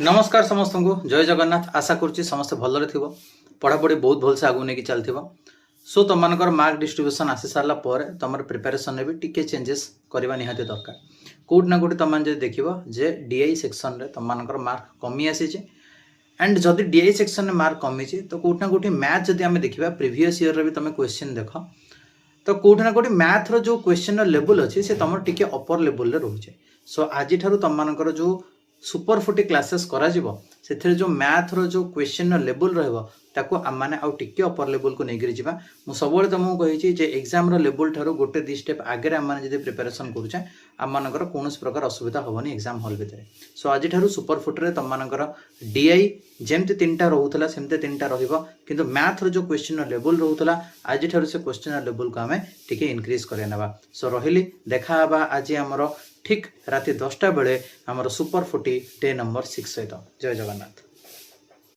नमस्कार समस्त को जय जगन्नाथ। आशा करुच्ची समस्त भलरे थी पढ़ापढ़ी बहुत भलसे आगू नहीं चलती। सो तुम मार्क डिस्ट्रीब्यूशन आसी सारा पर तुम प्रिपेरेसन भी टिके चेंजेस करवा निहाती दरकार। कौट ना कौट तुम देख जे डीआई सेक्शन रे तुम मार्क कमी आसी एंड जदि डीआई सेक्शन में मार्क कमी तो कौट ना कौट मैथ जदि आम देखा प्रीवियस ईयर भी तुम क्वेश्चन देख तो कौट ना कौट मैथ रो जो क्वेश्चन लेवल अच्छी से तुम टिके अपर लेवल रोचे। सो आज तुम जो सुपर 40 क्लासेस करा से जो मैथ रो जो क्वेश्चन लेवल रहा माने आउ टिके अपर लेवल को लेकर जावा। मु सब तुमको कही जे एग्जाम रो लेवल ठारू गोटे दी स्टेप आगे आम मैंने प्रिपेरेसन करुचे आम मानकर कौन प्रकार असुविधा हेनी एग्जाम हॉल भितर। सो आज सुपर 40 रे तुम मानकर डीआई जमती 3टा रोला सेमती 3टा रु मैथ रो जो क्वेश्चन लेवल रोला आज से क्वेश्चन लेवल को आम टिके इनक्रीज करवा। सो रही देखा आज आमर ठीक राति 10टा बेले आमर सुपर 40 डे नंबर 6 सहित। जय जगन्नाथ।